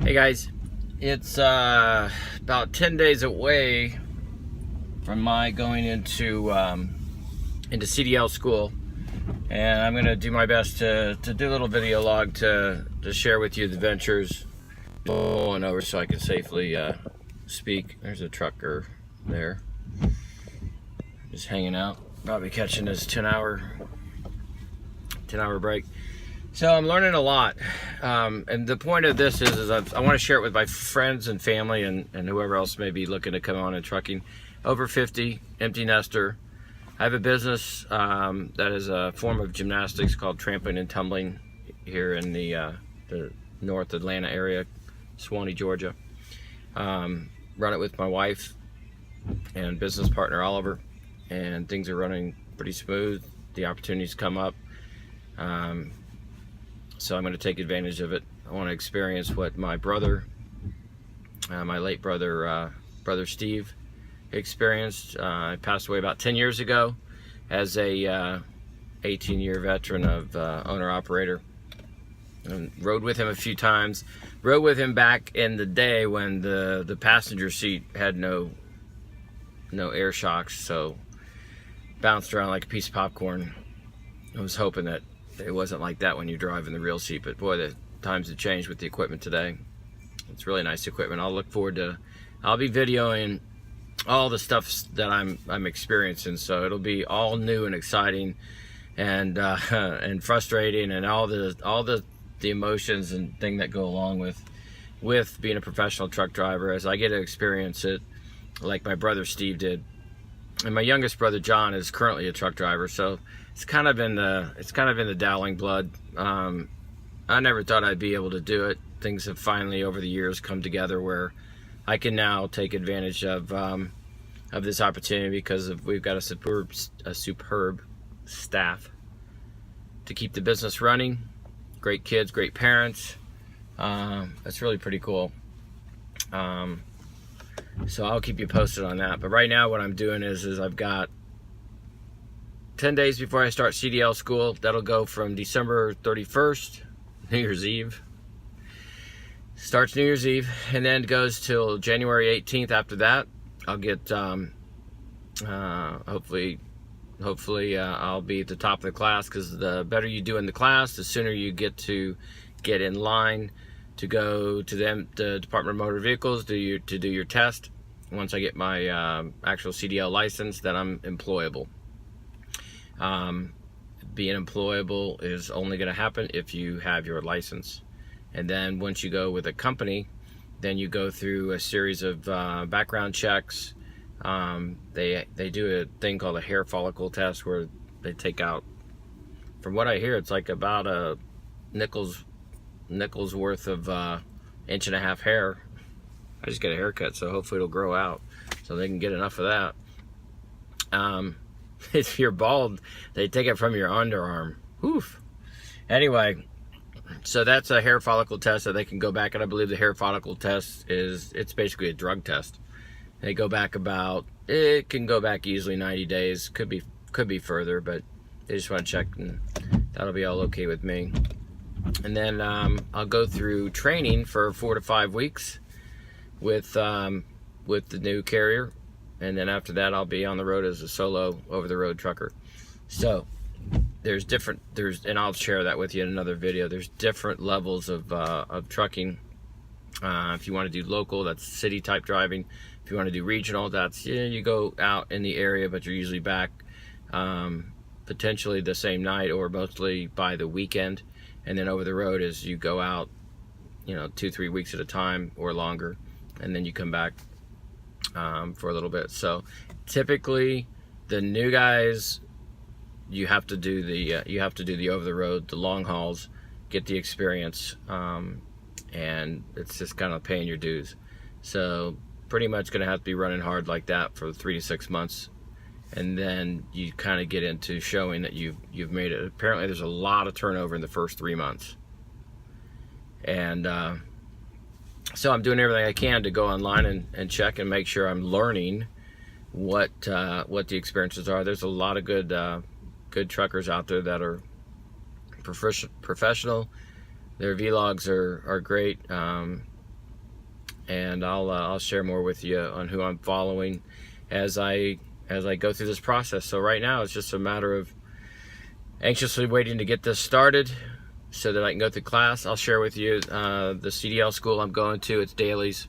Hey guys, it's about 10 days away from my going into CDL school, and I'm gonna do my best to do a little video log to share with you the adventures going over so I can safely speak. There's a trucker there, just hanging out, probably catching his 10-hour break. So I'm learning a lot, and the point of this is I want to share it with my friends and family and whoever else may be looking to come on in trucking. Over 50, empty nester. I have a business that is a form of gymnastics called Trampling and Tumbling here in the North Atlanta area, Suwanee, Georgia. Run it with my wife and business partner Oliver, and things are running pretty smooth. The opportunities come up. So I'm going to take advantage of it. I want to experience what my brother, my late brother, brother Steve, experienced. I passed away about 10 years ago as a 18-year veteran of owner-operator. And rode with him a few times. Rode with him back in the day when the passenger seat had no air shocks, so bounced around like a piece of popcorn. I was hoping that it wasn't like that when you drive in the real seat, but boy, the times have changed with the equipment today. It's really nice equipment. I'll be videoing all the stuff that I'm experiencing, so it'll be all new and exciting and frustrating, and all the emotions and thing that go along with being a professional truck driver, as I get to experience it like my brother Steve did. And my youngest brother John is currently a truck driver, so it's kind of in the Dowling blood. I never thought I'd be able to do it. Things have finally over the years come together where I can now take advantage of this opportunity because we've got a superb staff to keep the business running. Great kids, great parents. That's really pretty cool. So I'll keep you posted on that. But right now what I'm doing is I've got 10 days before I start CDL school. That'll go from December 31st, New Year's Eve. Starts New Year's Eve and then goes till January 18th. After that, I'll get, hopefully I'll be at the top of the class, because the better you do in the class, the sooner you get in line to go to the Department of Motor Vehicles to do your test. Once I get my actual CDL license, then I'm employable. Being employable is only going to happen if you have your license. And then once you go with a company, then you go through a series of background checks. They do a thing called a hair follicle test, where they take out, from what I hear, it's like about a nickel's worth of 1.5 inch hair. I just get a haircut, so hopefully it'll grow out so they can get enough of that. If you're bald, they take it from your underarm. Oof. Anyway, so that's a hair follicle test that they can go back, and I believe the hair follicle test it's basically a drug test. They go back it can go back easily 90 days, could be further, but they just want to check, and that'll be all okay with me. And then I'll go through training for 4 to 5 weeks with the new carrier, and then after that I'll be on the road as a solo over-the-road trucker. So and I'll share that with you in another video. There's different levels of trucking. If you want to do local, that's city type driving. If you want to do regional, that's you go out in the area, but you're usually back potentially the same night or mostly by the weekend. And then over the road is you go out 2-3 weeks at a time or longer, and then you come back for a little bit. So typically the new guys, you have to do the over the road, the long hauls, get the experience, and it's just kind of paying your dues. So pretty much going to have to be running hard like that for 3 to 6 months, and then you kind of get into showing that you've made it. Apparently there's a lot of turnover in the first 3 months, and so I'm doing everything I can to go online and check and make sure I'm learning what the experiences are. There's a lot of good truckers out there that are professional. Their vlogs are great, and I'll share more with you on who I'm following as I go through this process. So right now it's just a matter of anxiously waiting to get this started so that I can go through class. I'll share with you the CDL school I'm going to. It's Daly's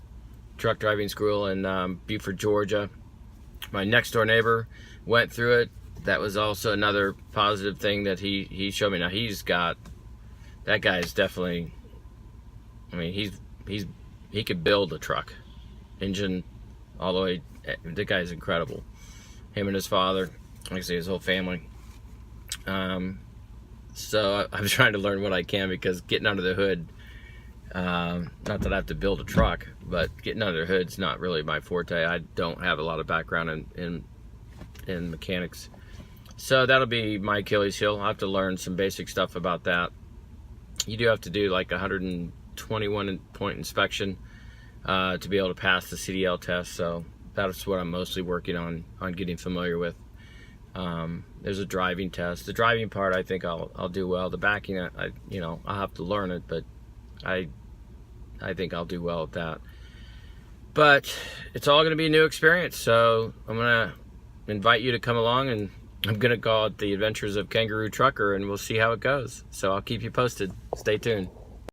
Truck Driving School in Beaufort, Georgia. My next door neighbor went through it. That was also another positive thing that he showed me. Now that guy is definitely, I mean, he could build a truck, engine all the way. The guy's incredible. Him and his father, like I say, his whole family. So I'm trying to learn what I can, because getting under the hood, not that I have to build a truck, but getting under the hood's not really my forte. I don't have a lot of background in mechanics. So that'll be my Achilles heel. I'll have to learn some basic stuff about that. You do have to do like 121 point inspection to be able to pass the CDL test. So that's what I'm mostly working on getting familiar with. There's a driving test. The driving part, I think I'll do well. The backing, I'll have to learn it, but I think I'll do well at that. But it's all going to be a new experience. So I'm going to invite you to come along, and I'm going to call it The Adventures of Kangaroo Trucker, and we'll see how it goes. So I'll keep you posted. Stay tuned.